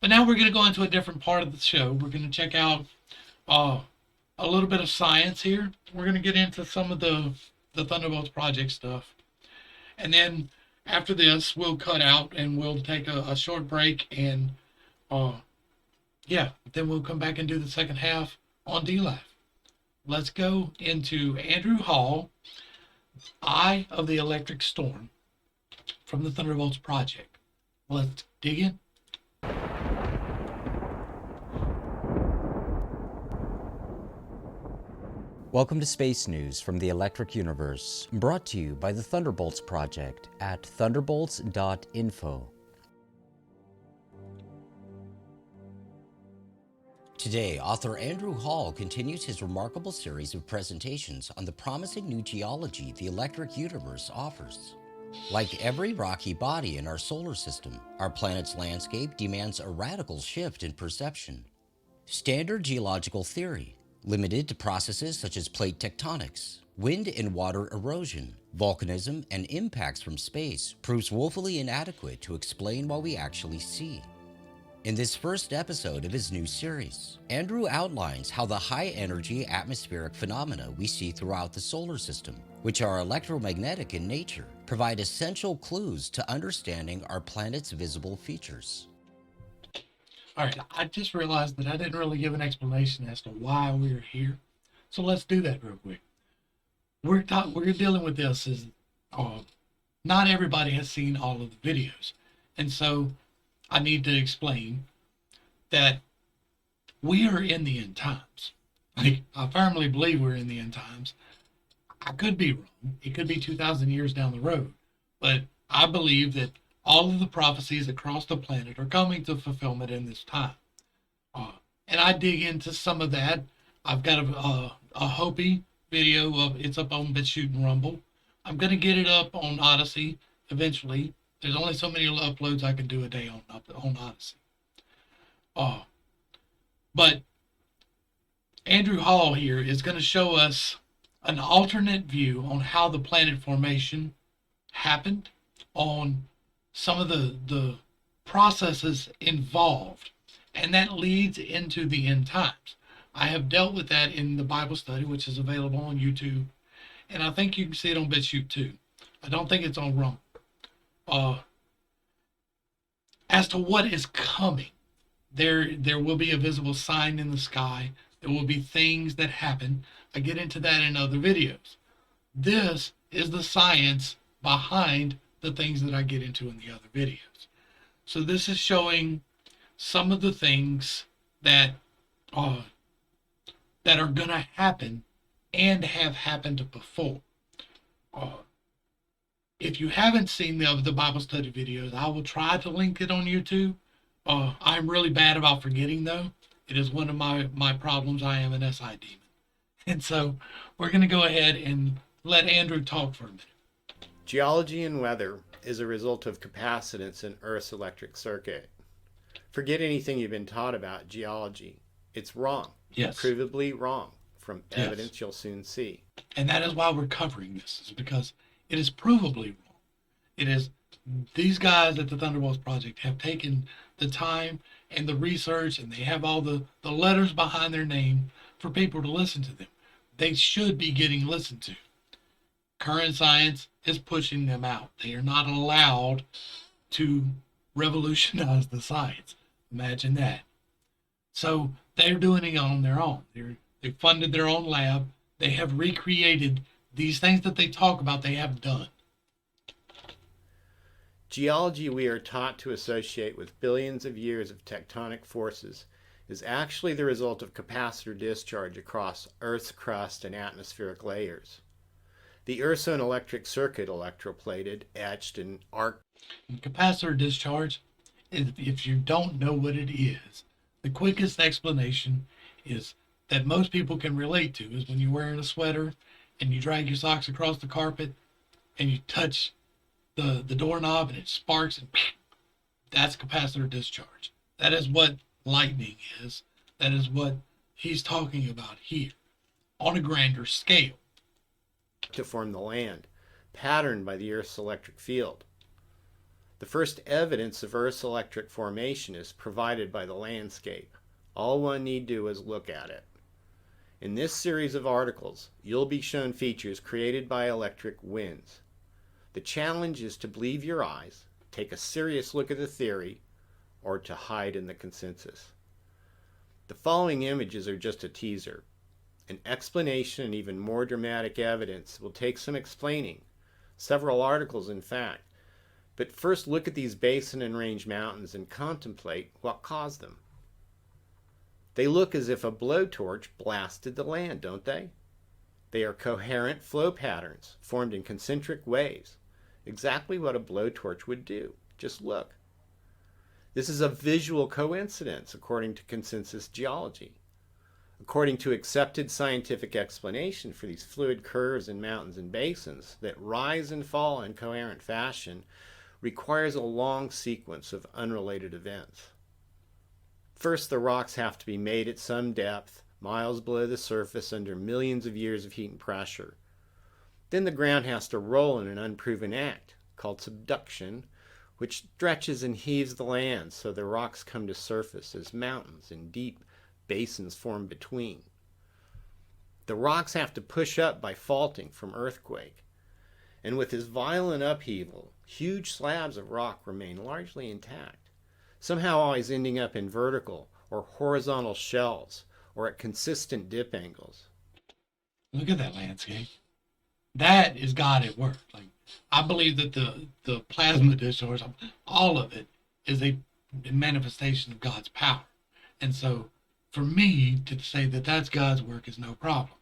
But now we're going to go into a different part of the show. We're going to check out uh, a little bit of science here. We're going to get into some of the Thunderbolts Project stuff. And then after this, we'll cut out and we'll take a short break. And uh, yeah, then we'll come back and do the second half on D-Live. Let's go into Andrew Hall, Eye of the Electric Storm from the Thunderbolts Project. Let's dig in. Welcome to Space News from the Electric Universe, brought to you by the Thunderbolts Project at thunderbolts.info. Today, author Andrew Hall continues his remarkable series of presentations on the promising new geology the Electric Universe offers. Like every rocky body in our solar system, our planet's landscape demands a radical shift in perception. Standard geological theory, limited to processes such as plate tectonics, wind and water erosion, volcanism, and impacts from space, proves woefully inadequate to explain what we actually see. In this first episode of his new series, Andrew outlines how the high-energy atmospheric phenomena we see throughout the solar system, which are electromagnetic in nature, provide essential clues to understanding our planet's visible features. All right, I just realized that I didn't really give an explanation as to why we're here. So let's do that real quick. We're dealing with this is not everybody has seen all of the videos. And so I need to explain that we are in the end times. Like, I firmly believe we're in the end times. I could be wrong. It could be 2,000 years down the road. But I believe that all of the prophecies across the planet are coming to fulfillment in this time. And I dig into some of that. I've got a Hopi video of it's up on BitChute and Rumble. I'm going to get it up on Odyssey eventually. There's only so many uploads I can do a day on Odyssey. But Andrew Hall here is going to show us an alternate view on how the planet formation happened, on some of the processes involved, and that leads into the end times. I have dealt with that in the Bible study, which is available on YouTube, and I think you can see it on BitChute too. I don't think it's on Rumble. As to what is coming, there will be a visible sign in the sky. There will be things that happen. I get into that in other videos. This is the science behind the things that I get into in the other videos. So this is showing some of the things that are going to happen and have happened before. If you haven't seen the Bible study videos, I will try to link it on YouTube. I'm really bad about forgetting, though. It is one of my problems. I am an SI demon. And so we're going to go ahead and let Andrew talk for a minute. Geology and weather is a result of capacitance in Earth's electric circuit. Forget anything you've been taught about geology. It's wrong. Yes. Provably wrong from evidence you'll soon see. And that is why we're covering this, is because it is provably wrong. It is, these guys at the Thunderbolts Project have taken the time and the research, and they have all the letters behind their name for people to listen to them. They should be getting listened to. Current science is pushing them out. They are not allowed to revolutionize the science. Imagine that. So they're doing it on their own. They funded their own lab. They have recreated these things that they talk about, they have done. Geology we are taught to associate with billions of years of tectonic forces is actually the result of capacitor discharge across Earth's crust and atmospheric layers. The Earth's own electric circuit electroplated, etched, and arced. Capacitor discharge, if you don't know what it is, the quickest explanation is that most people can relate to is when you're wearing a sweater and you drag your socks across the carpet and you touch the doorknob and it sparks and that's capacitor discharge. That is what lightning is. That is what he's talking about here on a grander scale. To form the land, patterned by the Earth's electric field. The first evidence of Earth's electric formation is provided by the landscape. All one need do is look at it. In this series of articles, you'll be shown features created by electric winds. The challenge is to believe your eyes, take a serious look at the theory, or to hide in the consensus. The following images are just a teaser. An explanation and even more dramatic evidence will take some explaining, several articles in fact. But first look at these basin and range mountains and contemplate what caused them. They look as if a blowtorch blasted the land, don't they? They are coherent flow patterns formed in concentric waves, exactly what a blowtorch would do. Just look. This is a visual coincidence according to consensus geology. According to accepted scientific explanation for these fluid curves in mountains and basins that rise and fall in coherent fashion, requires a long sequence of unrelated events. First, the rocks have to be made at some depth, miles below the surface under millions of years of heat and pressure. Then the ground has to roll in an unproven act, called subduction, which stretches and heaves the land so the rocks come to surface as mountains and deep basins form between. The rocks have to push up by faulting from earthquake. And with this violent upheaval, huge slabs of rock remain largely intact, somehow always ending up in vertical or horizontal shelves or at consistent dip angles. Look at that landscape. That is God at work. Like, I believe that the plasma discharge, all of it, is a manifestation of God's power. And so, for me to say that that's God's work is no problem.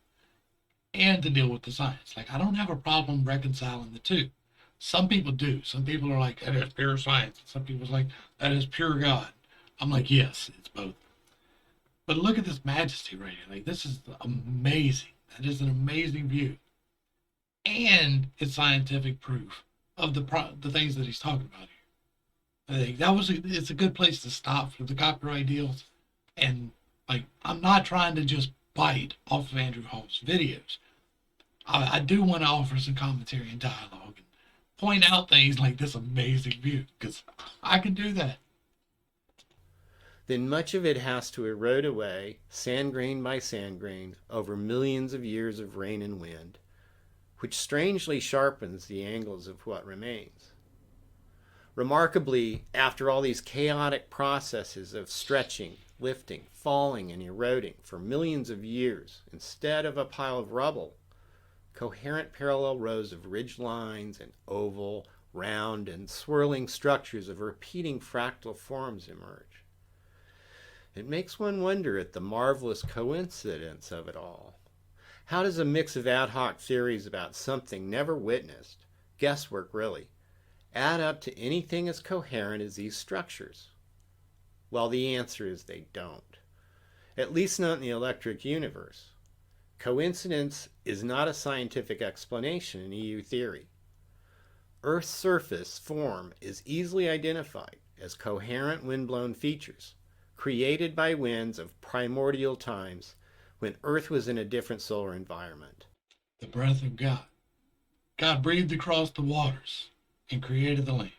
And to deal with the science. Like, I don't have a problem reconciling the two. Some people do. Some people are like, that is pure science. Some people are like, that is pure God. I'm like, yes, it's both. But look at this majesty right here. Like, this is amazing. That is an amazing view. And it's scientific proof of the things that he's talking about here. I think it's a good place to stop for the copyright deals. And, like, I'm not trying to just bite off of Andrew Hall's videos. I do want to offer some commentary and dialogue and point out things like this amazing view, because I can do that. Then much of it has to erode away, sand grain by sand grain, over millions of years of rain and wind, which strangely sharpens the angles of what remains. Remarkably, after all these chaotic processes of stretching, lifting, falling, and eroding for millions of years, instead of a pile of rubble, coherent parallel rows of ridge lines and oval, round, and swirling structures of repeating fractal forms emerge. It makes one wonder at the marvelous coincidence of it all. How does a mix of ad hoc theories about something never witnessed, guesswork really, add up to anything as coherent as these structures? Well, the answer is they don't. At least not in the electric universe. Coincidence is not a scientific explanation in EU theory. Earth's surface form is easily identified as coherent wind-blown features, created by winds of primordial times when Earth was in a different solar environment. The breath of God. God breathed across the waters and created the land.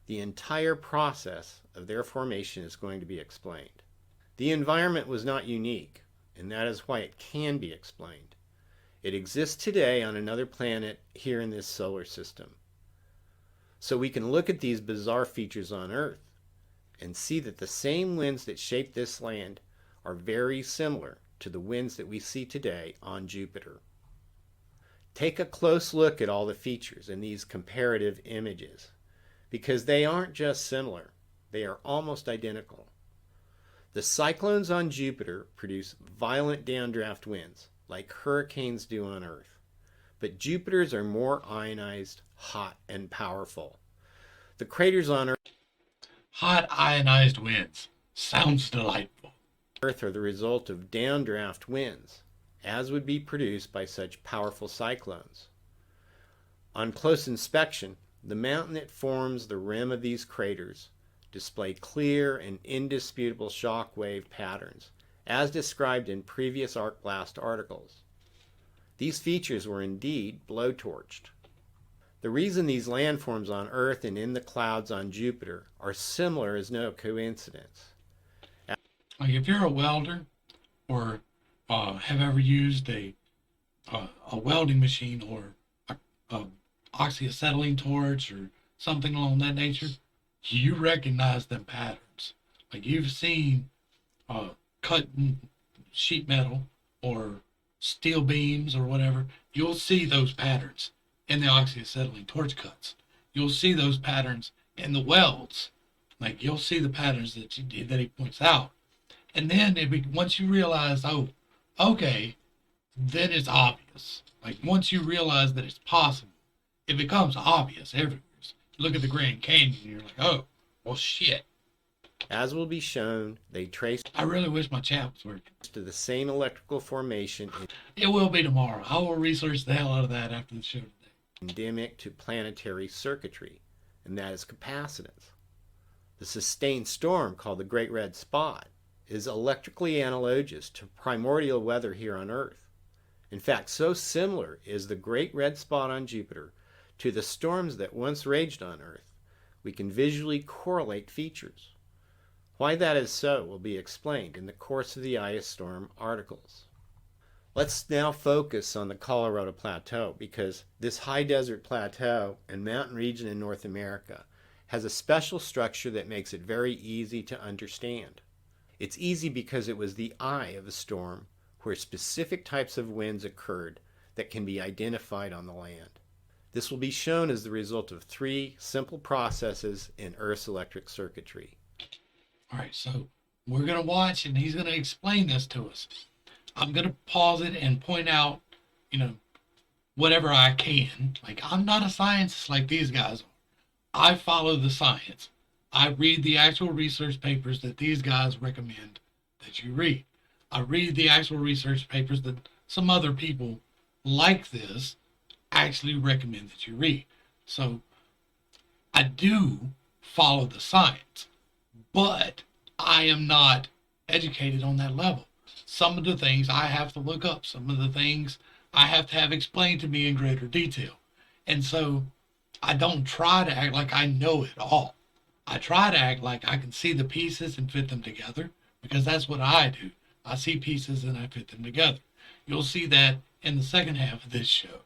The entire process of their formation is going to be explained. The environment was not unique, and that is why it can be explained. It exists today on another planet here in this solar system. So we can look at these bizarre features on Earth and see that the same winds that shape this land are very similar to the winds that we see today on Jupiter. Take a close look at all the features in these comparative images, because they aren't just similar, they are almost identical. The cyclones on Jupiter produce violent downdraft winds, like hurricanes do on Earth. But Jupiter's are more ionized, hot, and powerful. The craters on Hot ionized winds. Sounds delightful. Earth are the result of downdraft winds, as would be produced by such powerful cyclones. On close inspection, the mountain that forms the rim of these craters display clear and indisputable shock wave patterns, as described in previous arc blast articles. These features were indeed blowtorched. The reason these landforms on Earth and in the clouds on Jupiter are similar is no coincidence. Like if you're a welder or have ever used a welding machine or a oxyacetylene torch or something along that nature, you recognize them patterns. Like you've seen cut sheet metal or steel beams or whatever, you'll see those patterns in the oxyacetylene torch cuts. You'll see those patterns in the welds. Like you'll see the patterns that that he points out. And then once you realize, oh, okay, then it's obvious. Like once you realize that it's possible, it becomes obvious everywhere. You look at the Grand Canyon and you're like, oh, well, shit. As will be shown, they trace I really wish my chat was working. to the same electrical formation It will be tomorrow. I will research the hell out of that after the show today. endemic to planetary circuitry, and that is capacitance. The sustained storm, called the Great Red Spot, is electrically analogous to primordial weather here on Earth. In fact, so similar is the Great Red Spot on Jupiter to the storms that once raged on Earth, we can visually correlate features. Why that is so will be explained in the course of the ice storm articles. Let's now focus on the Colorado Plateau, because this high desert plateau and mountain region in North America has a special structure that makes it very easy to understand. It's easy because it was the eye of a storm where specific types of winds occurred that can be identified on the land. This will be shown as the result of three simple processes in Earth's electric circuitry. All right, so we're going to watch and he's going to explain this to us. I'm going to pause it and point out, whatever I can. Like, I'm not a scientist like these guys are. I follow the science. I read the actual research papers that these guys recommend that you read. I read the actual research papers that some other people like this actually recommend that you read. So I do follow the science, but I am not educated on that level. Some of the things I have to look up, some of the things I have to have explained to me in greater detail. And so I don't try to act like I know it all. I try to act like I can see the pieces and fit them together, because that's what I do. I see pieces and I fit them together. You'll see that in the second half of this show.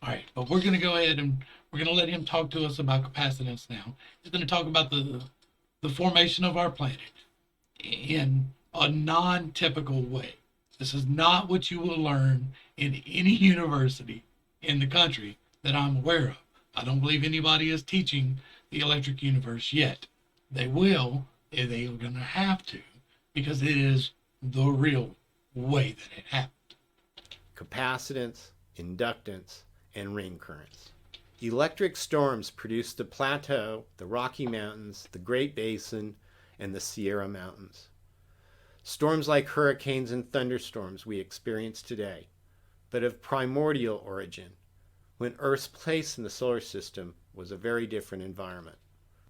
All right, but we're going to go ahead and we're going to let him talk to us about capacitance now. He's going to talk about the formation of our planet in a non-typical way. This is not what you will learn in any university in the country that I'm aware of. I don't believe anybody is teaching the electric universe yet. They will, if they are going to have to, because it is the real way that it happened. Capacitance, inductance, and ring currents. Electric storms produce the Plateau, the Rocky Mountains, the Great Basin, and the Sierra Mountains. Storms like hurricanes and thunderstorms we experience today, but of primordial origin, when Earth's place in the solar system was a very different environment.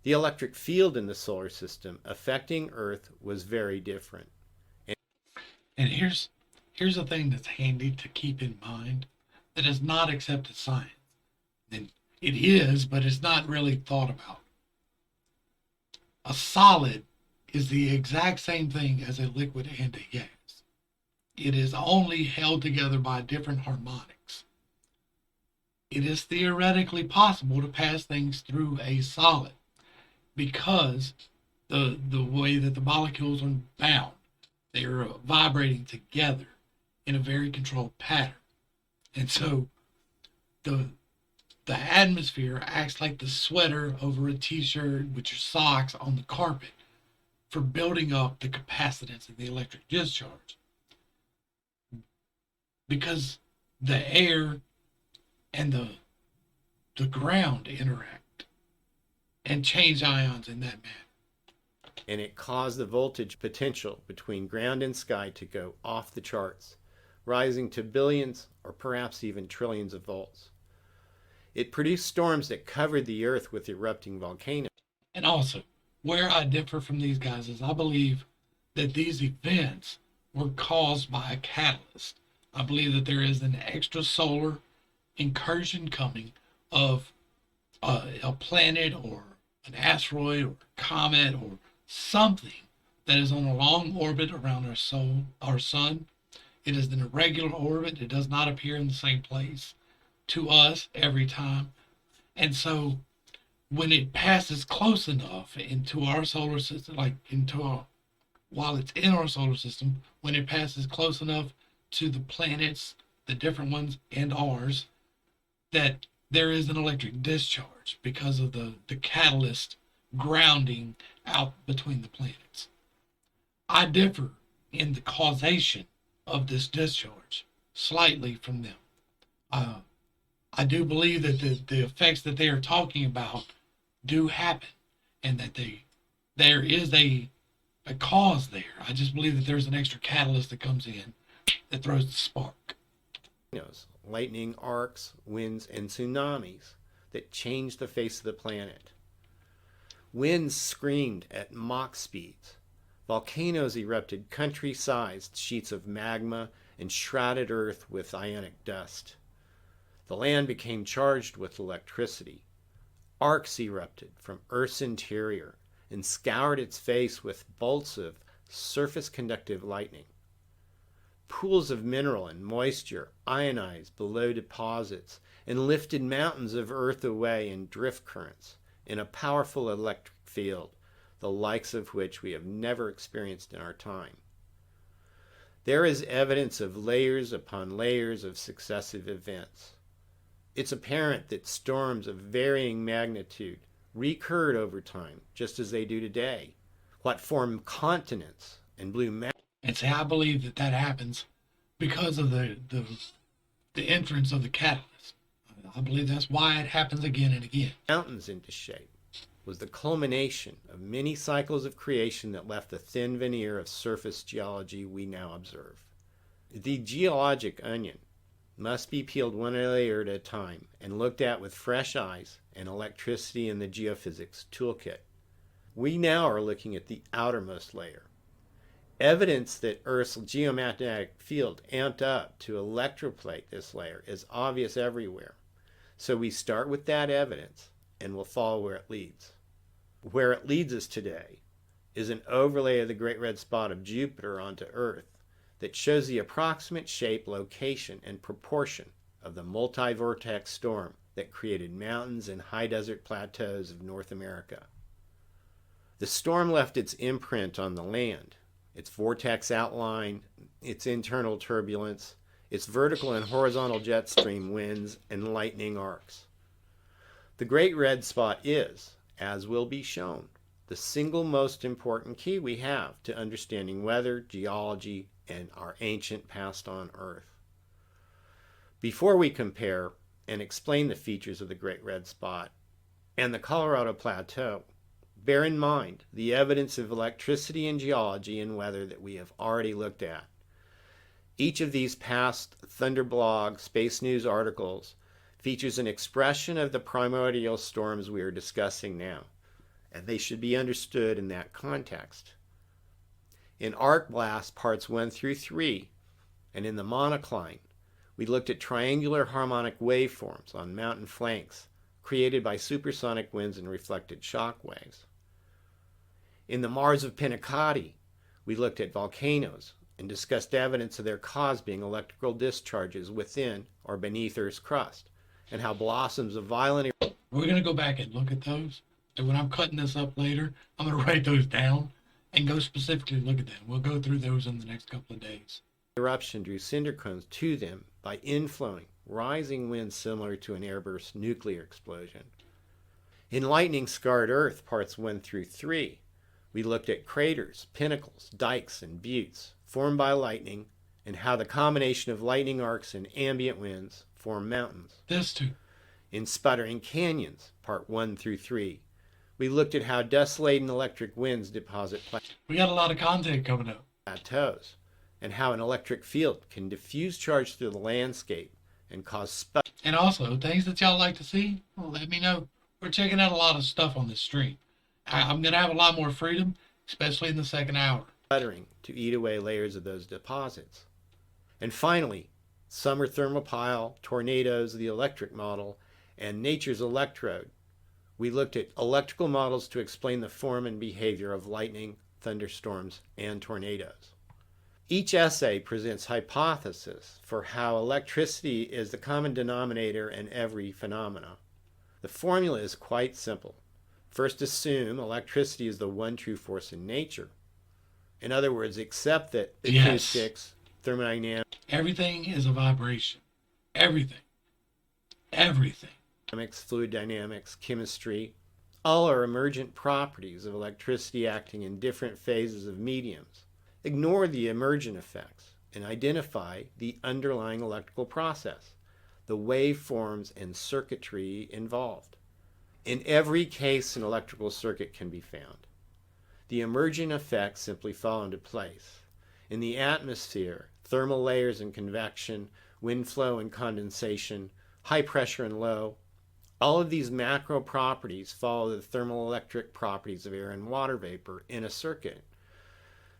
The electric field in the solar system affecting Earth was very different. And here's a thing that's handy to keep in mind that is not accepted science. And it is, but it's not really thought about. A solid is the exact same thing as a liquid and a gas. It is only held together by different harmonics. It is theoretically possible to pass things through a solid because the way that the molecules are bound, they're vibrating together in a very controlled pattern. And so the atmosphere acts like the sweater over a t-shirt with your socks on the carpet for building up the capacitance of the electric discharge. Because the air and the ground interact and change ions in that manner. And it caused the voltage potential between ground and sky to go off the charts, rising to billions or perhaps even trillions of volts. It produced storms that covered the earth with erupting volcanoes. And also, where I differ from these guys is I believe that these events were caused by a catalyst. I believe that there is an extrasolar incursion coming of a planet or an asteroid or comet or something that is on a long orbit around our sun. It is an irregular orbit. It does not appear in the same place to us every time. And so when it passes close enough into our solar system, like while it's in our solar system, when it passes close enough to the planets, the different ones, and ours, that there is an electric discharge because of the catalyst grounding out between the planets. I differ in the causation of this discharge slightly from them. I do believe that the effects that they are talking about do happen and that there is a cause there. I just believe that there's an extra catalyst that comes in that throws the spark. Lightning arcs, winds, and tsunamis that changed the face of the planet. Winds screamed at Mach speeds. Volcanoes erupted country-sized sheets of magma and shrouded Earth with ionic dust. The land became charged with electricity. Arcs erupted from Earth's interior and scoured its face with bolts of surface-conductive lightning. Pools of mineral and moisture ionized below deposits and lifted mountains of earth away in drift currents in a powerful electric field, the likes of which we have never experienced in our time. There is evidence of layers upon layers of successive events. It's apparent that storms of varying magnitude recurred over time, just as they do today. What formed continents and blew mountains. And say I believe that happens because of the entrance of the catalyst. I believe that's why it happens again and again. Mountains into shape was the culmination of many cycles of creation that left the thin veneer of surface geology we now observe. The geologic onion must be peeled one layer at a time and looked at with fresh eyes and electricity in the geophysics toolkit. We now are looking at the outermost layer. Evidence that Earth's geomagnetic field amped up to electroplate this layer is obvious everywhere. So we start with that evidence and we'll follow where it leads. Where it leads us today is an overlay of the Great Red Spot of Jupiter onto Earth that shows the approximate shape, location, and proportion of the multi-vortex storm that created mountains and high desert plateaus of North America. The storm left its imprint on the land, its vortex outline, its internal turbulence, its vertical and horizontal jet stream winds, and lightning arcs. The Great Red Spot is, as will be shown, the single most important key we have to understanding weather, geology, and our ancient past on Earth. Before we compare and explain the features of the Great Red Spot and the Colorado Plateau, bear in mind the evidence of electricity and geology and weather that we have already looked at. Each of these past Thunderblog Space News articles features an expression of the primordial storms we are discussing now, and they should be understood in that context. In Arc Blast Parts 1 through 3, and in the monocline, we looked at triangular harmonic waveforms on mountain flanks created by supersonic winds and reflected shock waves. In the Mars of Pinacati, we looked at volcanoes and discussed evidence of their cause being electrical discharges within or beneath Earth's crust, and how blossoms of violent... We're going to go back and look at those, and when I'm cutting this up later, I'm going to write those down and go specifically look at them. We'll go through those in the next couple of days. Eruption drew cinder cones to them by inflowing rising winds similar to an airburst nuclear explosion. In Lightning Scarred Earth, Parts 1 through 3, we looked at craters, pinnacles, dikes, and buttes formed by lightning and how the combination of lightning arcs and ambient winds form mountains. This too. In Sputtering Canyons, Part 1 through 3, we looked at how dust-laden electric winds deposit We got a lot of content coming up. plateaus and how an electric field can diffuse charge through the landscape and cause sputtering. And also, things that y'all like to see, well, let me know. We're checking out a lot of stuff on this stream. I'm going to have a lot more freedom, especially in the second hour. To eat away layers of those deposits. And finally, summer thermopile, tornadoes, the electric model, and Nature's Electrode, we looked at electrical models to explain the form and behavior of lightning, thunderstorms, and tornadoes. Each essay presents hypotheses for how electricity is the common denominator in every phenomena. The formula is quite simple. First, assume electricity is the one true force in nature. In other words, accept that acoustics, thermodynamics, everything is a vibration. Everything. fluid dynamics, chemistry, all are emergent properties of electricity acting in different phases of mediums. Ignore the emergent effects and identify the underlying electrical process, the waveforms and circuitry involved. In every case, an electrical circuit can be found. The emergent effects simply fall into place. In the atmosphere, thermal layers and convection, wind flow and condensation, high pressure and low, all of these macro properties follow the thermoelectric properties of air and water vapor in a circuit.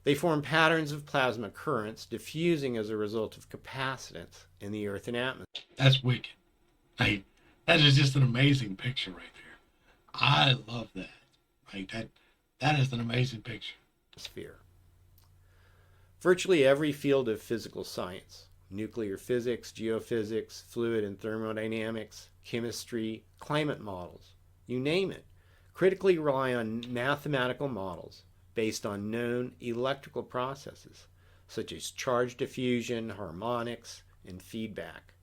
They form patterns of plasma currents diffusing as a result of capacitance in the earth and atmosphere. That's wicked. Like, that is just an amazing picture right there. I love that. Like that is an amazing picture. Virtually every field of physical science, nuclear physics, geophysics, fluid and thermodynamics, chemistry, climate models, you name it, critically rely on mathematical models based on known electrical processes, such as charge diffusion, harmonics, and feedback.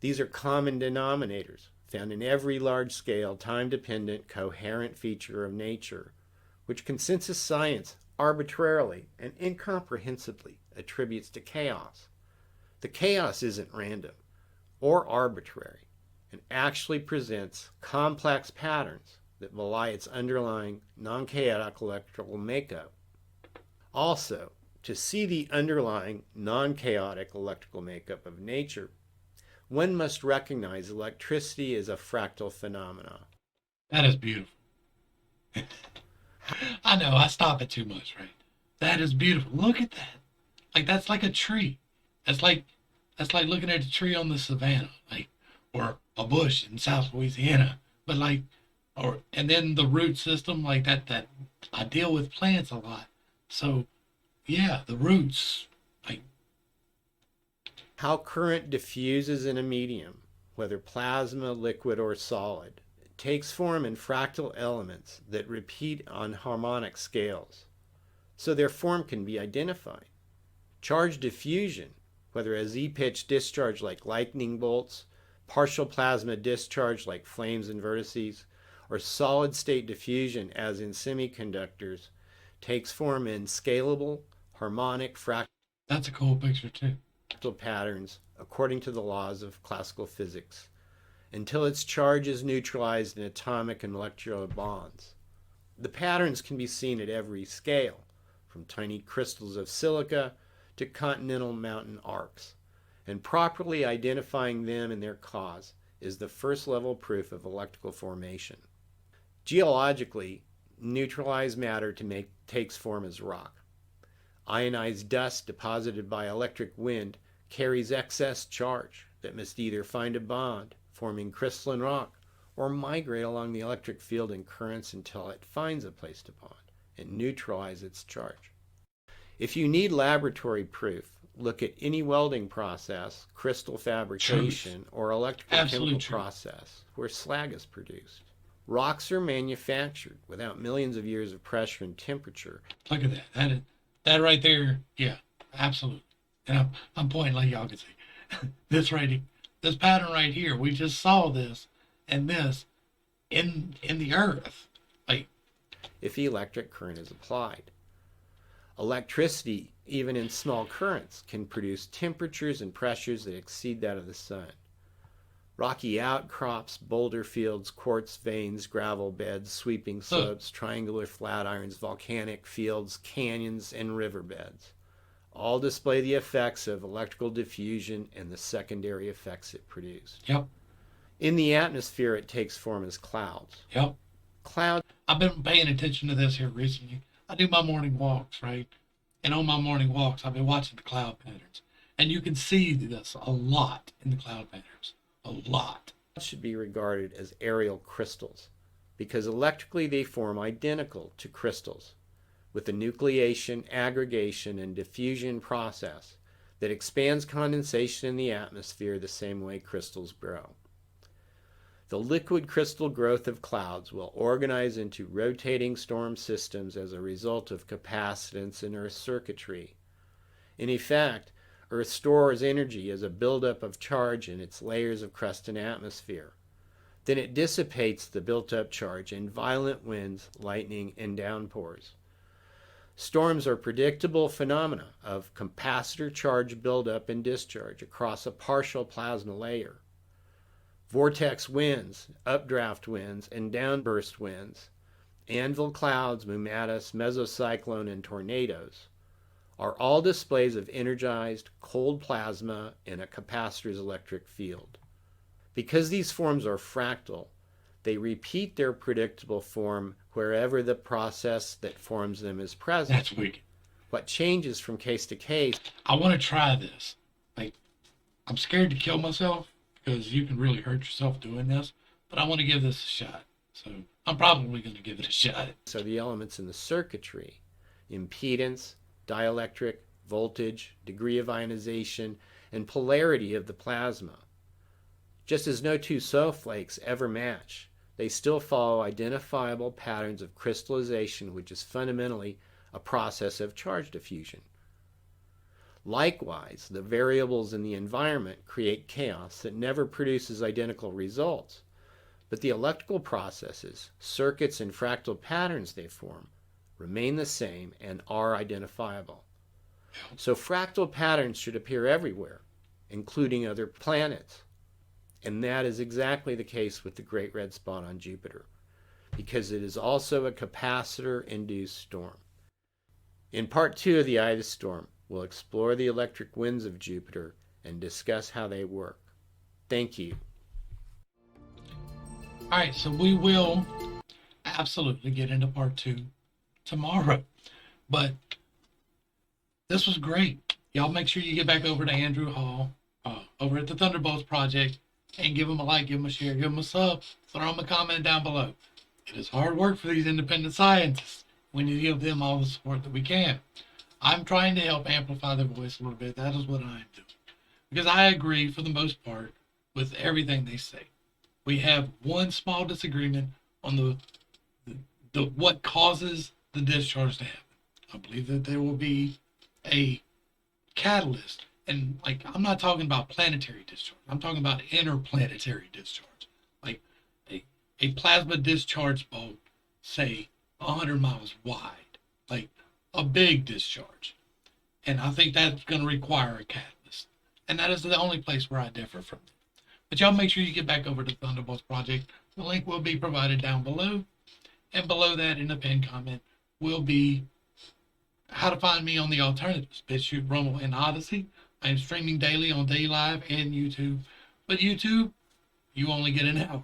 These are common denominators found in every large-scale, time-dependent, coherent feature of nature, which consensus science arbitrarily and incomprehensibly attributes to chaos. The chaos isn't random or arbitrary and actually presents complex patterns that belie its underlying non-chaotic electrical makeup. Also, to see the underlying non-chaotic electrical makeup of nature, one must recognize electricity as a fractal phenomena. That is beautiful. I know, I stop it too much, right? That is beautiful. Look at that. Like, that's like a tree. That's like looking at a tree on the savannah, like, or a bush in South Louisiana. But like, and then the root system, like that I deal with plants a lot. So yeah, the roots, like, how current diffuses in a medium, whether plasma, liquid, or solid, takes form in fractal elements that repeat on harmonic scales, so their form can be identified. Charge diffusion, whether a z-pitch discharge like lightning bolts, partial plasma discharge like flames and vertices, or solid-state diffusion as in semiconductors, takes form in scalable, harmonic fractal that's a cool picture too. patterns according to the laws of classical physics, until its charge is neutralized in atomic and molecular bonds. The patterns can be seen at every scale, from tiny crystals of silica to continental mountain arcs, and properly identifying them and their cause is the first level proof of electrical formation. Geologically, neutralized matter takes form as rock. Ionized dust deposited by electric wind carries excess charge that must either find a bond, forming crystalline rock, or migrate along the electric field in currents until it finds a place to bond and neutralize its charge. If you need laboratory proof, look at any welding process, crystal fabrication, or electrical chemical process where slag is produced. Rocks are manufactured without millions of years of pressure and temperature. Look at that. That right there, yeah, absolutely. And I'm pointing like y'all can see. This pattern right here, we just saw this and this in the earth. Like, if electric current is applied. Electricity, even in small currents, can produce temperatures and pressures that exceed that of the sun. Rocky outcrops, boulder fields, quartz veins, gravel beds, sweeping slopes, triangular flatirons, volcanic fields, canyons, and riverbeds all display the effects of electrical diffusion and the secondary effects it produced. Yep. In the atmosphere, it takes form as clouds. Yep. Clouds. I've been paying attention to this here recently. I do my morning walks, right? And on my morning walks, I've been watching the cloud patterns. And you can see this a lot in the cloud patterns. A lot. should be regarded as aerial crystals because electrically they form identical to crystals with a nucleation, aggregation, and diffusion process that expands condensation in the atmosphere the same way crystals grow. The liquid crystal growth of clouds will organize into rotating storm systems as a result of capacitance in Earth's circuitry. In effect, Earth stores energy as a buildup of charge in its layers of crust and atmosphere. Then it dissipates the built-up charge in violent winds, lightning, and downpours. Storms are predictable phenomena of capacitor charge buildup and discharge across a partial plasma layer. Vortex winds, updraft winds, and downburst winds, anvil clouds, mummatus, mesocyclone, and tornadoes are all displays of energized, cold plasma in a capacitor's electric field. Because these forms are fractal, they repeat their predictable form wherever the process that forms them is present. That's wicked. What changes from case to case. I want to try this. Like, I'm scared to kill myself because you can really hurt yourself doing this, but I want to give this a shot. So I'm probably going to give it a shot. So the elements in the circuitry, impedance, dielectric, voltage, degree of ionization, and polarity of the plasma. Just as no two snowflakes ever match, they still follow identifiable patterns of crystallization, which is fundamentally a process of charge diffusion. Likewise, the variables in the environment create chaos that never produces identical results, but the electrical processes, circuits, and fractal patterns they form remain the same and are identifiable. So fractal patterns should appear everywhere, including other planets. And that is exactly the case with the Great Red Spot on Jupiter, because it is also a capacitor-induced storm. In part 2 of the Eye of the Storm, we'll explore the electric winds of Jupiter and discuss how they work. Thank you. All right, so we will absolutely get into part 2 tomorrow. But this was great. Y'all make sure you get back over to Andrew Hall over at the Thunderbolts Project and give him a like, give him a share, give him a sub, throw him a comment down below. It is hard work for these independent scientists. We need to give them all the support that we can. I'm trying to help amplify their voice a little bit. That is what I'm doing. Because I agree, for the most part, with everything they say. We have one small disagreement on the what causes the discharge to happen. I believe that there will be a catalyst. And, like, I'm not talking about planetary discharge. I'm talking about interplanetary discharge. Like, a plasma discharge bolt, say, 100 miles wide. Like, a big discharge. And I think that's going to require a catalyst. And that is the only place where I differ from them. But y'all make sure you get back over to Thunderbolts Project. The link will be provided down below. And below that, in the pinned comment, will be how to find me on the alternatives. BitChute, Rumble, and Odyssey. I am streaming daily on DayLive and YouTube. But YouTube, you only get an hour.